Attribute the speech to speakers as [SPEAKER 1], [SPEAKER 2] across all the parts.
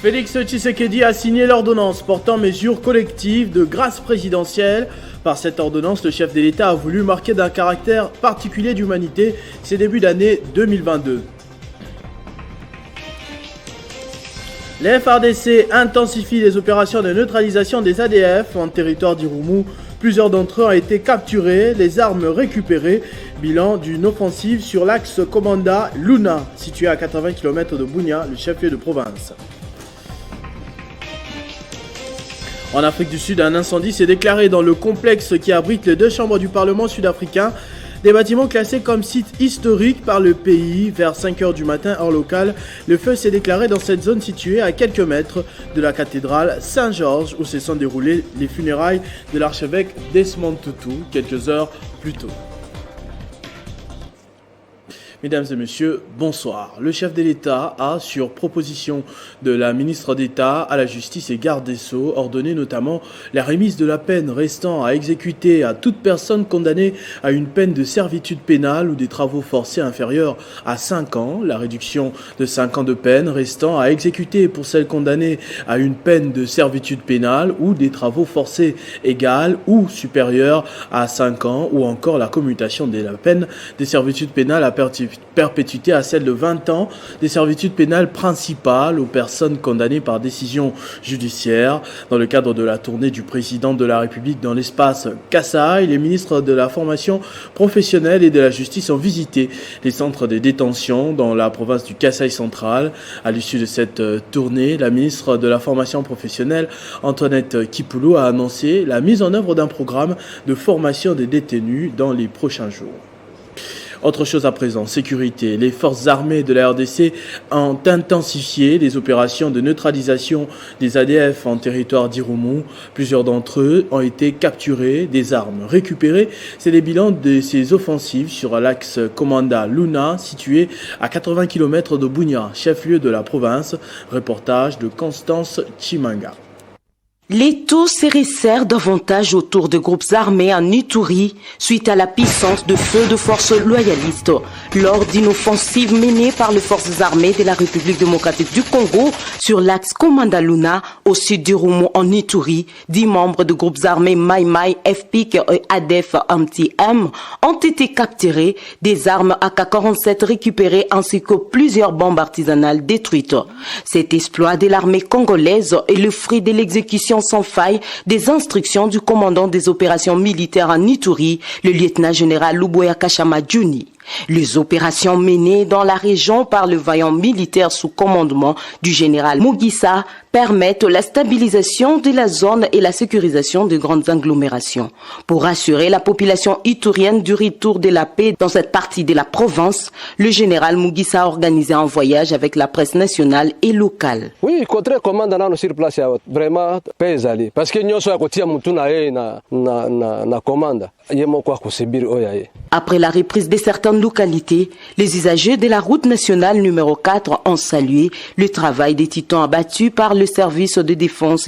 [SPEAKER 1] Félix Tshisekedi a signé l'ordonnance portant mesures collectives de grâce présidentielle. Par cette ordonnance, le chef de l'État a voulu marquer d'un caractère particulier d'humanité ces débuts d'année 2022. Les FARDC intensifient les opérations de neutralisation des ADF en territoire d'Irumu. Plusieurs d'entre eux ont été capturés, les armes récupérées. Bilan d'une offensive sur l'axe Komanda Luna, situé à 80 km de Bunia, le chef-lieu de province. En Afrique du Sud, un incendie s'est déclaré dans le complexe qui abrite les deux chambres du Parlement sud-africain. Des bâtiments classés comme site historique par le pays. Vers 5h du matin, heure locale, le feu s'est déclaré dans cette zone située à quelques mètres de la cathédrale Saint-Georges où se sont déroulées les funérailles de l'archevêque Desmond Tutu quelques heures plus tôt. Mesdames et messieurs, bonsoir. Le chef de l'État a, sur proposition de la ministre d'État à la Justice et garde des Sceaux, ordonné notamment la remise de la peine restant à exécuter à toute personne condamnée à une peine de servitude pénale ou des travaux forcés inférieurs à 5 ans, la réduction de 5 ans de peine restant à exécuter pour celle condamnée à une peine de servitude pénale ou des travaux forcés égales ou supérieures à 5 ans, ou encore la commutation de la peine des servitudes pénales à perpétuité à celle de 20 ans des servitudes pénales principales aux personnes condamnées par décision judiciaire. Dans le cadre de la tournée du président de la République dans l'espace Kasaï, les ministres de la formation professionnelle et de la justice ont visité les centres de détention dans la province du Kasaï central. À l'issue de cette tournée, la ministre de la formation professionnelle, Antoinette Kipulu, a annoncé la mise en œuvre d'un programme de formation des détenus dans les prochains jours. Autre chose à présent, sécurité. Les forces armées de la RDC ont intensifié les opérations de neutralisation des ADF en territoire d'Irumu. Plusieurs d'entre eux ont été capturés, des armes récupérées. C'est les bilans de ces offensives sur l'axe Komanda Luna, situé à 80 km de Bunia, chef-lieu de la province. Reportage de Constance Chimanga.
[SPEAKER 2] Les taux se resserrent davantage autour de groupes armés en Ituri suite à la puissance de feu de forces loyalistes lors d'une offensive menée par les forces armées de la République démocratique du Congo sur l'axe Komanda Luna au sud d'Irumu en Ituri. 10 membres de groupes armés Mai Mai, FPIC et ADF MTM ont été capturés, des armes AK-47 récupérées ainsi que plusieurs bombes artisanales détruites. Cet exploit de l'armée congolaise est le fruit de l'exécution sans faille des instructions du commandant des opérations militaires en Ituri, le lieutenant-général Luboya Kashama Juni. Les opérations menées dans la région par le vaillant militaire sous commandement du général Mugisa permettent la stabilisation de la zone et la sécurisation de grandes agglomérations. Pour assurer la population iturienne du retour de la paix dans cette partie de la province, le général Mugisa a organisé un voyage avec la presse nationale et locale.
[SPEAKER 3] Oui, contre commandant sur place vraiment pèse ali parce que nous sommes à côté na commande.
[SPEAKER 2] Après la reprise de certaines localités, les usagers de la route nationale numéro 4 ont salué le travail des titans abattus par le service de défense.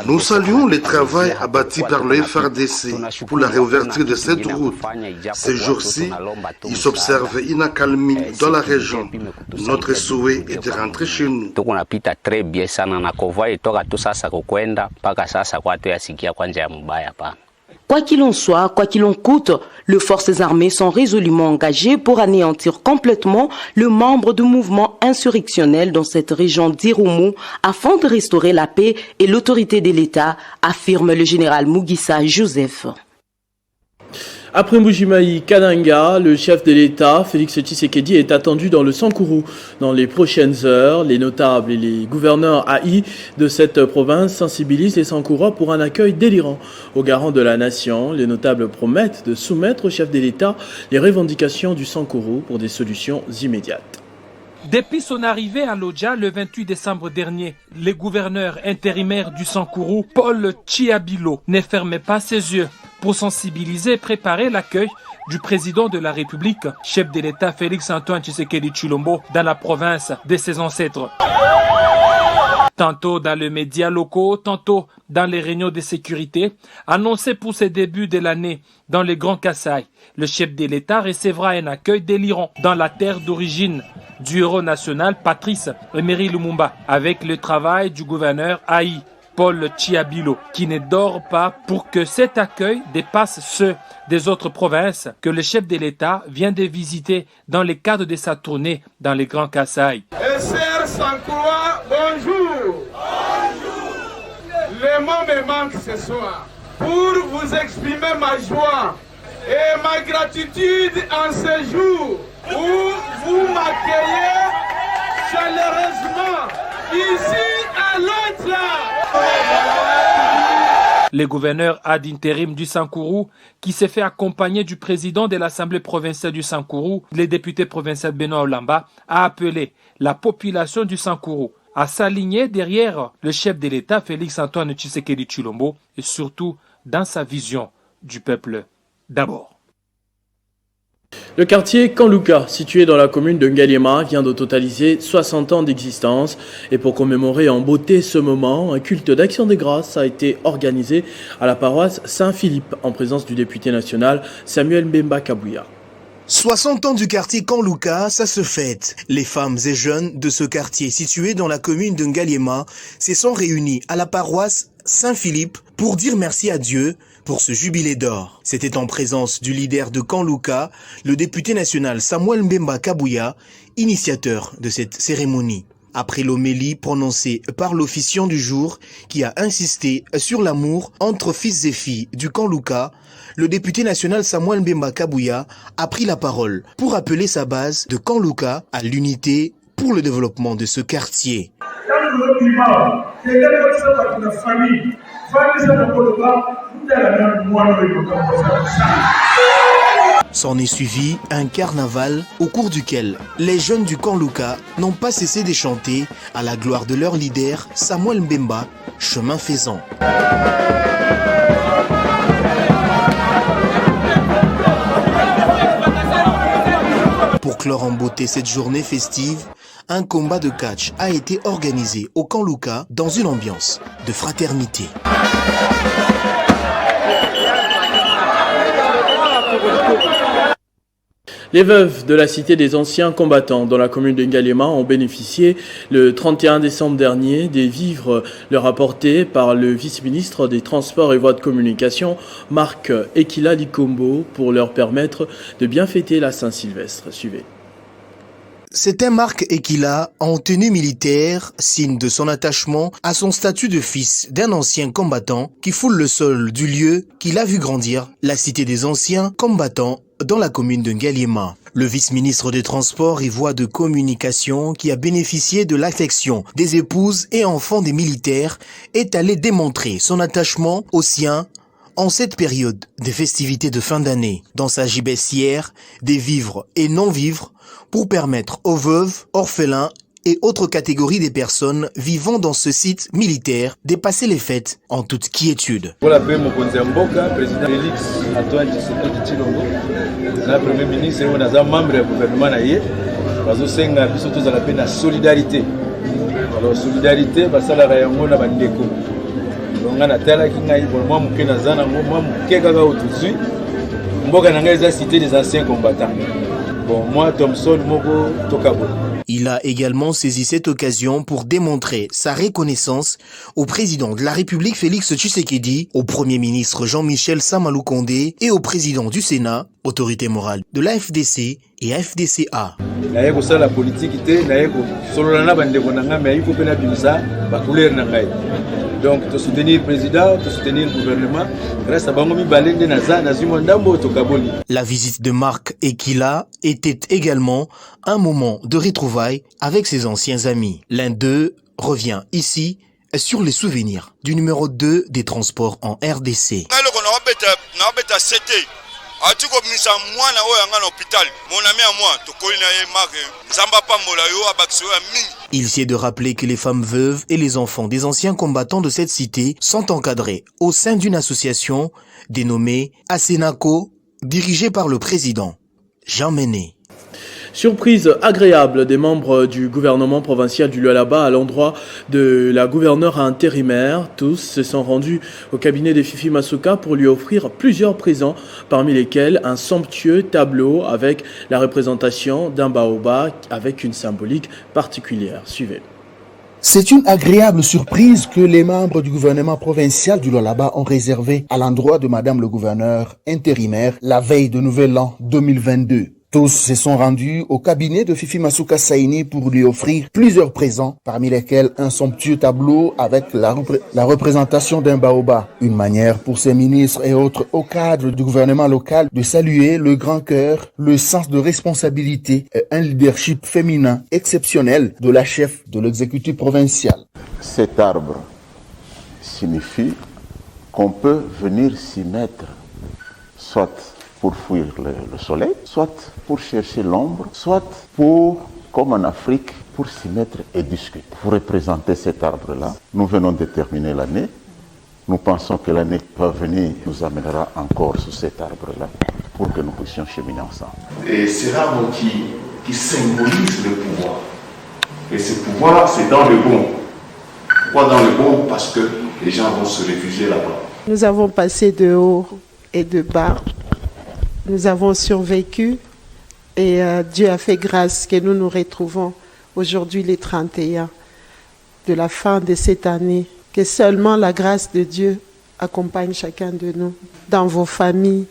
[SPEAKER 4] Nous saluons le travail abattu par le FARDC pour la réouverture de cette route. Ces jours-ci, il s'observe une accalmie dans la région. Notre souhait est de rentrer chez nous.
[SPEAKER 2] Quoi qu'il en soit, quoi qu'il en coûte, les forces armées sont résolument engagées pour anéantir complètement le membre du mouvement insurrectionnel dans cette région d'Irumu afin de restaurer la paix et l'autorité de l'État, affirme le général Mugisa Joseph.
[SPEAKER 1] Après Mbujimayi Kananga, le chef de l'État, Félix Tshisekedi, est attendu dans le Sankuru. Dans les prochaines heures, les notables et les gouverneurs AI de cette province sensibilisent les Sankurois pour un accueil délirant. Au garant de la nation, les notables promettent de soumettre au chef de l'État les revendications du Sankuru pour des solutions immédiates.
[SPEAKER 5] Depuis son arrivée à Lodja le 28 décembre dernier, le gouverneur intérimaire du Sankuru, Paul Chiabilo, ne fermait pas ses yeux pour sensibiliser et préparer l'accueil du président de la République, chef de l'État Félix Antoine Tshisekedi Tshilombo, dans la province de ses ancêtres. tantôt dans les médias locaux, tantôt dans les réunions de sécurité, annoncé pour ces débuts de l'année dans le Grand Kasaï. Le chef de l'État recevra un accueil délirant dans la terre d'origine du héros national Patrice Emery Lumumba, avec le travail du gouverneur Haï, Paul Chiabilo, qui ne dort pas pour que cet accueil dépasse ceux des autres provinces que le chef de l'État vient de visiter dans le cadre de sa tournée dans le Grand Kasaï.
[SPEAKER 6] Sœur Sankouroua, bonjour. Bonjour. Le mot me manque ce soir pour vous exprimer ma joie et ma gratitude en ce jour où vous m'accueillez chaleureusement ici à Londres.
[SPEAKER 5] Le gouverneur ad intérim du Sankourou, qui s'est fait accompagner du président de l'Assemblée provinciale du Sankourou, le député provincial Benoît Olamba, a appelé la population du Sankourou à s'aligner derrière le chef de l'État, Félix-Antoine Tshisekedi Tshilombo, et surtout dans sa vision du peuple d'abord.
[SPEAKER 1] Le quartier Kanluka, situé dans la commune de Ngaliema, vient de totaliser 60 ans d'existence. Et pour commémorer en beauté ce moment, un culte d'action des grâces a été organisé à la paroisse Saint-Philippe, en présence du député national Samuel Mbemba Kabouya.
[SPEAKER 7] 60 ans du quartier Kanluka, ça se fête. Les femmes et jeunes de ce quartier situé dans la commune de Ngaliema se sont réunis à la paroisse Saint-Philippe pour dire merci à Dieu pour ce jubilé d'or. C'était en présence du leader de Kanluka, le député national Samuel Mbemba Kabouya, initiateur de cette cérémonie. Après l'homélie prononcée par l'officiant du jour qui a insisté sur l'amour entre fils et filles du Kanluka, le député national Samuel Mbemba Kabouya a pris la parole pour appeler sa base de Kanluka à l'unité pour le développement de ce quartier. S'en est suivi un carnaval au cours duquel les jeunes du Kanluka n'ont pas cessé de chanter à la gloire de leur leader Samuel Mbemba, chemin faisant. Pour clore en beauté cette journée festive, un combat de catch a été organisé au Kanluka dans une ambiance de fraternité.
[SPEAKER 1] Les veuves de la cité des anciens combattants dans la commune de Ngaliema ont bénéficié le 31 décembre dernier des vivres leur apportés par le vice-ministre des Transports et Voies de Communication, Marc Ekila Likombo, pour leur permettre de bien fêter la Saint-Sylvestre. Suivez.
[SPEAKER 7] C'était Marc Ekila en tenue militaire, signe de son attachement à son statut de fils d'un ancien combattant qui foule le sol du lieu qu'il a vu grandir, la cité des anciens combattants dans la commune de Ngaliema. Le vice-ministre des Transports et Voies de Communication, qui a bénéficié de l'affection des épouses et enfants des militaires, est allé démontrer son attachement aux siens en cette période des festivités de fin d'année. Dans sa gibecière, des vivres et non-vivres pour permettre aux veuves, orphelins et autres catégories des personnes vivant dans ce site militaire de passer les fêtes en toute quiétude.
[SPEAKER 8] Pour la paix, mon président Félix Antoine Tshisekedi Tshilombo, le premier ministre et un membre du gouvernement, nous avons la solidarité. Alors, solidarité, c'est la réunion de la bandeko. Donc, on a telle qui n'a pas de nazana, moi, cité des anciens combattants. Bon, moi, Thomson, Mogo, Tokabo.
[SPEAKER 7] Il a également saisi cette occasion pour démontrer sa reconnaissance au président de la République Félix Tshisekedi, au premier ministre Jean-Michel Sama Lukonde et au président du Sénat, autorité morale de la FDC et FDCA.
[SPEAKER 8] La politique donc, de soutenir le président, de soutenir le gouvernement, grâce à Bangomi Balende Naza, Nazumondambo, Tokaboli.
[SPEAKER 7] La visite de Marc Ekila était également un moment de retrouvailles avec ses anciens amis. L'un d'eux revient ici sur les souvenirs du numéro 2 des transports en RDC. Il s'est de rappeler que les femmes veuves et les enfants des anciens combattants de cette cité sont encadrés au sein d'une association dénommée Asenako, dirigée par le président Jean Mené.
[SPEAKER 1] Surprise agréable des membres du gouvernement provincial du Lualaba à l'endroit de la gouverneure intérimaire. Tous se sont rendus au cabinet de Fifi Masuka pour lui offrir plusieurs présents, parmi lesquels un somptueux tableau avec la représentation d'un baobab avec une symbolique particulière. Suivez.
[SPEAKER 9] C'est une agréable surprise que les membres du gouvernement provincial du Lualaba ont réservée à l'endroit de Madame le gouverneur intérimaire la veille de Nouvel An 2022. Tous se sont rendus au cabinet de Fifi Masuka Saini pour lui offrir plusieurs présents, parmi lesquels un somptueux tableau avec la représentation d'un baobab. Une manière pour ces ministres et autres hauts cadres du gouvernement local de saluer le grand cœur, le sens de responsabilité et un leadership féminin exceptionnel de la chef de l'exécutif provincial.
[SPEAKER 10] Cet arbre signifie qu'on peut venir s'y mettre, soit pour fuir le soleil, soit pour chercher l'ombre, soit pour, comme en Afrique, pour s'y mettre et discuter. Pour représenter cet arbre-là, nous venons de terminer l'année. Nous pensons que l'année qui va venir nous amènera encore sous cet arbre-là pour que nous puissions cheminer ensemble.
[SPEAKER 11] Et c'est l'arbre qui symbolise le pouvoir. Et ce pouvoir, c'est dans le bon. Pourquoi dans le bon? Parce que les gens vont se réfugier là-bas.
[SPEAKER 12] Nous avons passé de haut et de bas. Nous avons survécu et Dieu a fait grâce que nous nous retrouvons aujourd'hui les 31 de la fin de cette année. Que seulement la grâce de Dieu accompagne chacun de nous dans vos familles,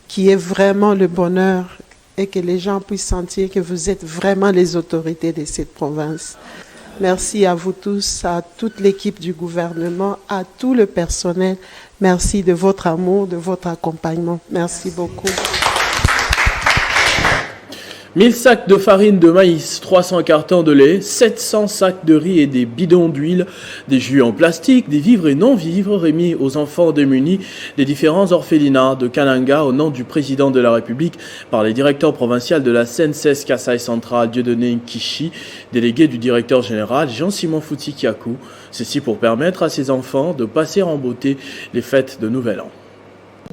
[SPEAKER 12] qui est vraiment le bonheur et que les gens puissent sentir que vous êtes vraiment les autorités de cette province. Merci à vous tous, à toute l'équipe du gouvernement, à tout le personnel. Merci de votre amour, de votre accompagnement. Merci beaucoup.
[SPEAKER 1] 1000 sacs de farine de maïs, 300 cartons de lait, 700 sacs de riz et des bidons d'huile, des jus en plastique, des vivres et non-vivres remis aux enfants démunis des différents orphelinats de Kananga au nom du président de la République par les directeurs provinciaux de la CNCS Kasai Central, Dieudonné Nkishi, délégué du directeur général Jean-Simon Fouti-Kiakou. Ceci pour permettre à ces enfants de passer en beauté les fêtes de Nouvel An.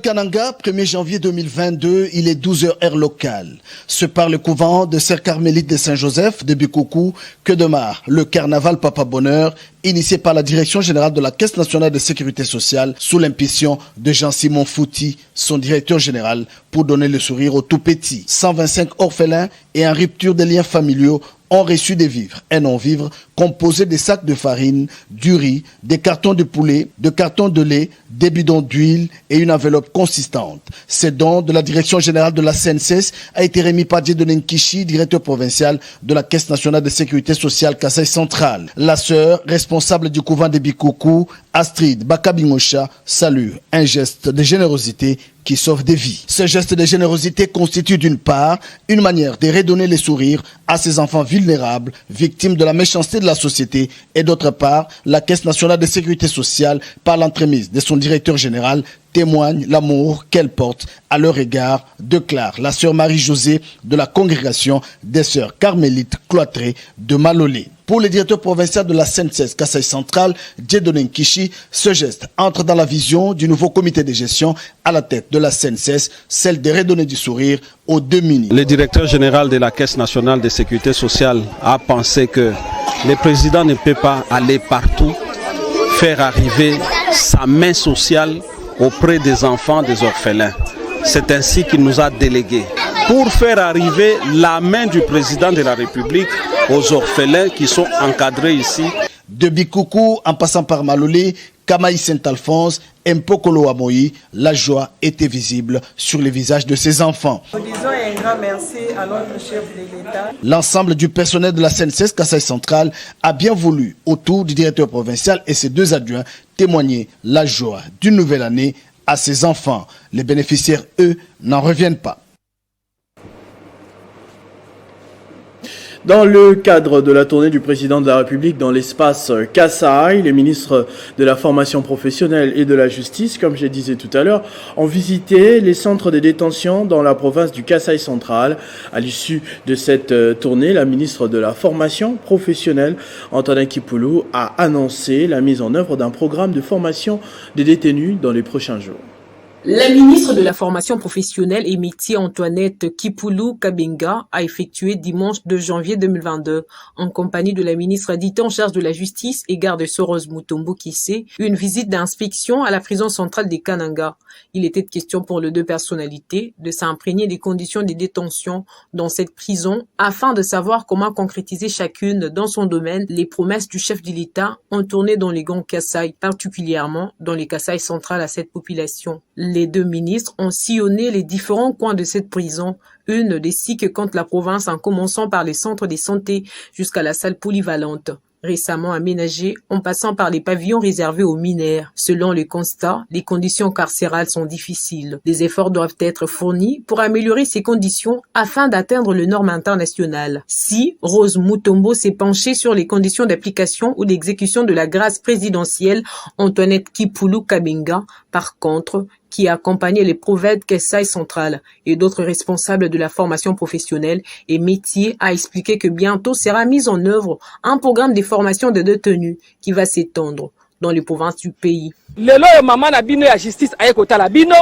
[SPEAKER 9] Kananga, 1er janvier 2022, il est 12h heure locale. C'est par le couvent de Sœurs Carmélites de Saint-Joseph de Bikoukou que démarre le carnaval Papa Bonheur, initié par la Direction générale de la Caisse nationale de sécurité sociale sous l'impulsion de Jean-Simon Fouti, son directeur général, pour donner le sourire aux tout-petits. 125 orphelins et en rupture des liens familiaux ont reçu des vivres et non-vivres composés des sacs de farine, du riz, des cartons de poulet, de cartons de lait, des bidons d'huile et une enveloppe consistante. Ce don de la Direction générale de la CNCS a été remis par Dieudonné Nkishi, directeur provincial de la Caisse nationale de sécurité sociale Kasai Central. La sœur responsable du couvent de Bikoukou, Astrid Bakabingosha, salue un geste de générosité qui sauve des vies. Ce geste de générosité constitue d'une part une manière de redonner les sourires à ces enfants vulnérables, victimes de la méchanceté de la société, et d'autre part, la Caisse nationale de sécurité sociale, par l'entremise de son directeur général, témoigne l'amour qu'elle porte à leur égard, déclare la sœur Marie-Josée de la congrégation des sœurs carmélites cloîtrées de Malolé. Pour le directeur provincial de la CNCS Kasai Central, Dieudonné Nkishi, ce geste entre dans la vision du nouveau comité de gestion à la tête de la CNCS, celle de redonner du sourire aux démunis.
[SPEAKER 13] Le directeur général de la Caisse nationale de sécurité sociale a pensé que le président ne peut pas aller partout, faire arriver sa main sociale auprès des enfants, des orphelins. C'est ainsi qu'il nous a délégués pour faire arriver la main du président de la République aux orphelins qui sont encadrés ici.
[SPEAKER 9] De Bikoukou, en passant par Malolé, Kamaï Saint-Alphonse, Mpokolo Amoyi, la joie était visible sur les visages de ces enfants.
[SPEAKER 12] Nous disons un grand merci à notre chef de l'État.
[SPEAKER 9] L'ensemble du personnel de la CNCS Kasai Central a bien voulu, autour du directeur provincial et ses deux adjoints, témoigner la joie d'une nouvelle année à ces enfants. Les bénéficiaires, eux, n'en reviennent pas.
[SPEAKER 1] Dans le cadre de la tournée du président de la République dans l'espace Kasai, les ministres de la formation professionnelle et de la justice, comme je disais tout à l'heure, ont visité les centres de détention dans la province du Kasai central. À l'issue de cette tournée, la ministre de la formation professionnelle, Antonin Kipoulou, a annoncé la mise en œuvre d'un programme de formation des détenus dans les prochains jours.
[SPEAKER 14] La ministre de la Formation professionnelle et métiers Antoinette Kipulu Kabenga a effectué dimanche 2 janvier 2022, en compagnie de la ministre dite en charge de la justice et garde Soros Mutombo Kissé, une visite d'inspection à la prison centrale des Kananga. Il était question pour les deux personnalités de s'imprégner des conditions de détention dans cette prison afin de savoir comment concrétiser chacune dans son domaine les promesses du chef de l'État en tournée dans les Grands Kasaï, particulièrement dans les Kasaï centrales à cette population. Les deux ministres ont sillonné les différents coins de cette prison, une des 6 que compte la province en commençant par les centres de santé jusqu'à la salle polyvalente, récemment aménagée en passant par les pavillons réservés aux mineurs. Selon le constat, les conditions carcérales sont difficiles. Des efforts doivent être fournis pour améliorer ces conditions afin d'atteindre les normes internationales. Si Rose Mutombo s'est penchée sur les conditions d'application ou d'exécution de la grâce présidentielle, Antoinette Kipulu Kabenga, par contre, qui a accompagné les prophètes Kasaï centrale et d'autres responsables de la formation professionnelle et métier, a expliqué que bientôt sera mis en œuvre un programme de formation de détenus qui va s'étendre dans les provinces du pays.
[SPEAKER 15] Lelo mama na bino ya justice ayekota la bino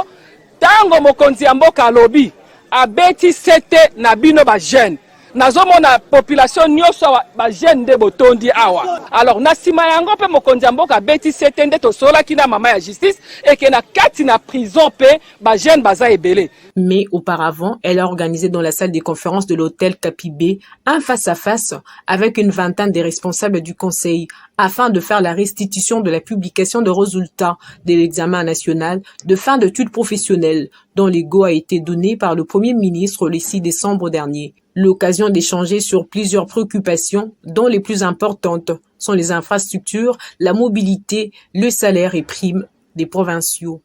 [SPEAKER 15] tango mokonzi ya mboka alobi abeti sete na bino ba jeune nazomona population nyonso ba jeune de botondi awa. Alors na sima yango pe mokonzi ya mboka abeti sete nde tosolaki na mama ya justice et que na kati na prison pe ba jeune baza ebele.
[SPEAKER 14] Mais auparavant, elle a organisé dans la salle des conférences de l'hôtel Kapibé un face-à-face avec une vingtaine des responsables du conseil afin de faire la restitution de la publication de résultats de l'examen national de fin d'études professionnelles dont le go a été donné par le Premier ministre le 6 décembre dernier. L'occasion d'échanger sur plusieurs préoccupations dont les plus importantes sont les infrastructures, la mobilité, le salaire et primes des provinciaux.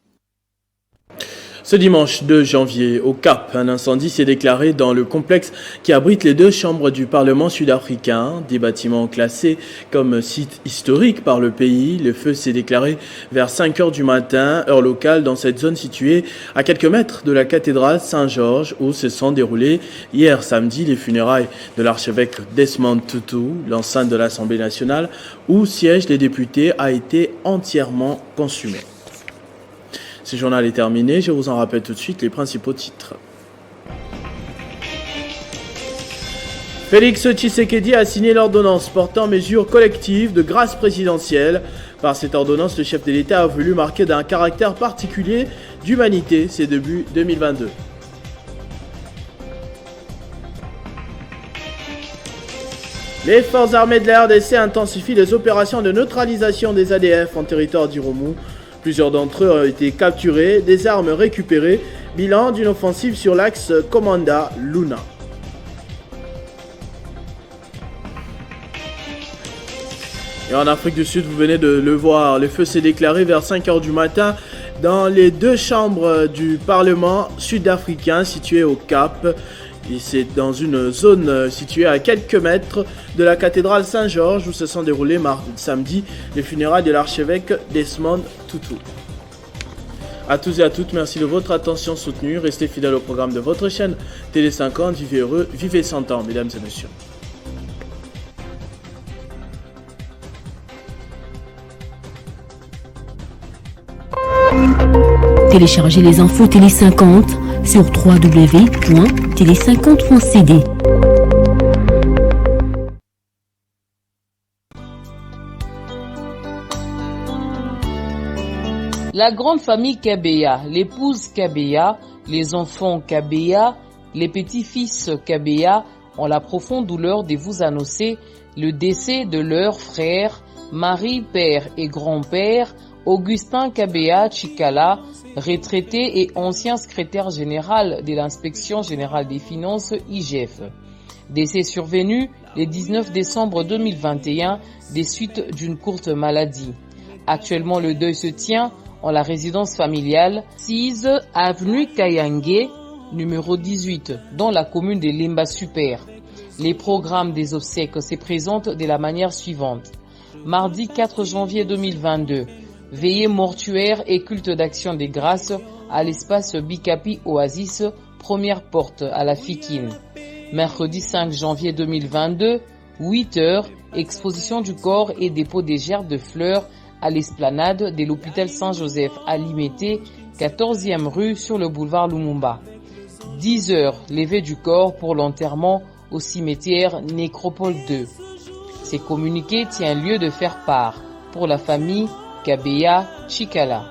[SPEAKER 1] Ce dimanche 2 janvier, au Cap, un incendie s'est déclaré dans le complexe qui abrite les 2 chambres du Parlement sud-africain, des bâtiments classés comme site historique par le pays. Le feu s'est déclaré vers 5 heures du matin, heure locale, dans cette zone située à quelques mètres de la cathédrale Saint-Georges où se sont déroulées hier samedi les funérailles de l'archevêque Desmond Tutu. L'enceinte de l'Assemblée nationale où siègent les députés a été entièrement consumée. Ce journal est terminé, je vous en rappelle tout de suite les principaux titres. Félix Tshisekedi a signé l'ordonnance portant mesures collectives de grâce présidentielle. Par cette ordonnance, le chef de l'État a voulu marquer d'un caractère particulier d'humanité ces débuts 2022. Les forces armées de la RDC intensifient les opérations de neutralisation des ADF en territoire d'Irumu. Plusieurs d'entre eux ont été capturés, des armes récupérées, bilan d'une offensive sur l'axe Komanda-Luna. Et en Afrique du Sud, vous venez de le voir, le feu s'est déclaré vers 5 h du matin dans les 2 chambres du Parlement sud-africain situées au Cap. Et c'est dans une zone située à quelques mètres de la cathédrale Saint-Georges où se sont déroulés samedi les funérailles de l'archevêque Desmond Tutu. À tous et à toutes, merci de votre attention soutenue. Restez fidèles au programme de votre chaîne Télé 50. Vivez heureux, vivez 100 ans, mesdames et messieurs.
[SPEAKER 16] Téléchargez les infos Télé 50 sur www.télé50.cd.
[SPEAKER 17] La grande famille Kabeya, l'épouse Kabeya, les enfants Kabeya, les petits-fils Kabeya ont la profonde douleur de vous annoncer le décès de leur frère, mari, père et grand-père, Augustin Kabeya Chikala, retraité et ancien secrétaire général de l'Inspection générale des finances IGF. Décès survenu le 19 décembre 2021 des suites d'une courte maladie. Actuellement, le deuil se tient en la résidence familiale 6 avenue Kayangue, numéro 18, dans la commune de Limba Super. Les programmes des obsèques se présentent de la manière suivante. Mardi 4 janvier 2022, veillée mortuaire et culte d'action des grâces à l'espace Bikapi Oasis, première porte à la Fikine. Mercredi 5 janvier 2022, 8 heures, exposition du corps et dépôt des gerbes de fleurs à l'esplanade de l'hôpital Saint-Joseph à Limete 14e rue sur le boulevard Lumumba. 10 heures, levée du corps pour l'enterrement au cimetière Nécropole 2. Ces communiqués tient lieu de faire part pour la famille Kabeya Chikala.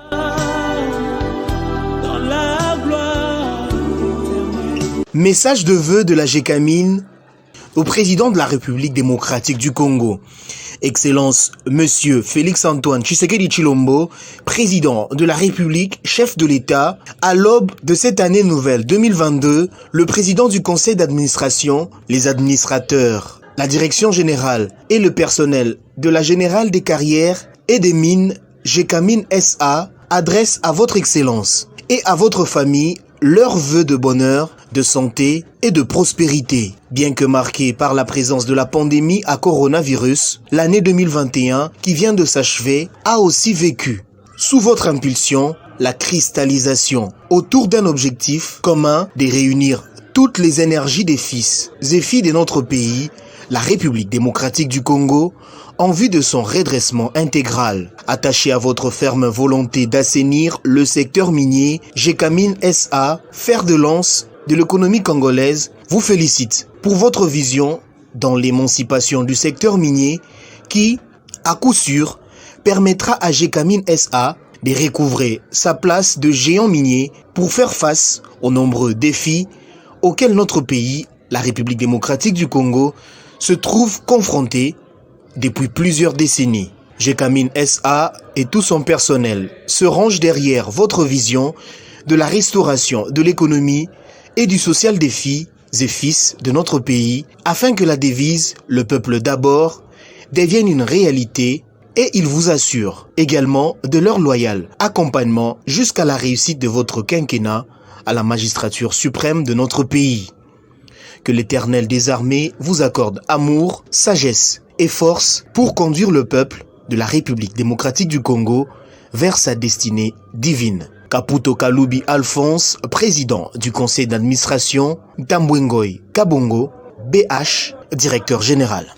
[SPEAKER 7] Message de vœux de la GECAMIN au président de la République démocratique du Congo. Excellence, Monsieur Félix-Antoine Tshisekedi Tshilombo, président de la République, chef de l'État, à l'aube de cette année nouvelle 2022, le président du conseil d'administration, les administrateurs, la direction générale et le personnel de la Générale des carrières et des mines GECAMIN SA adressent à votre Excellence et à votre famille leurs vœux de bonheur, de santé et de prospérité. Bien que marquée par la présence de la pandémie à coronavirus, l'année 2021 qui vient de s'achever a aussi vécu, sous votre impulsion, la cristallisation autour d'un objectif commun de réunir toutes les énergies des fils et filles de notre pays, la République démocratique du Congo, en vue de son redressement intégral. Attaché à votre ferme volonté d'assainir le secteur minier, GECAMIN SA, fer de lance de l'économie congolaise, vous félicite pour votre vision dans l'émancipation du secteur minier qui, à coup sûr, permettra à GECAMIN SA de recouvrer sa place de géant minier pour faire face aux nombreux défis auxquels notre pays, la République démocratique du Congo, se trouve confronté depuis plusieurs décennies. GECAMIN SA et tout son personnel se rangent derrière votre vision de la restauration de l'économie et du social des filles et fils de notre pays afin que la devise « Le peuple d'abord » devienne une réalité et ils vous assurent également de leur loyal accompagnement jusqu'à la réussite de votre quinquennat à la magistrature suprême de notre pays. Que l'Éternel des armées vous accorde amour, sagesse et force pour conduire le peuple de la République démocratique du Congo vers sa destinée divine. Kaputo Kalubi Alphonse, président du conseil d'administration, Tambwengoy Kabongo, BH, directeur général.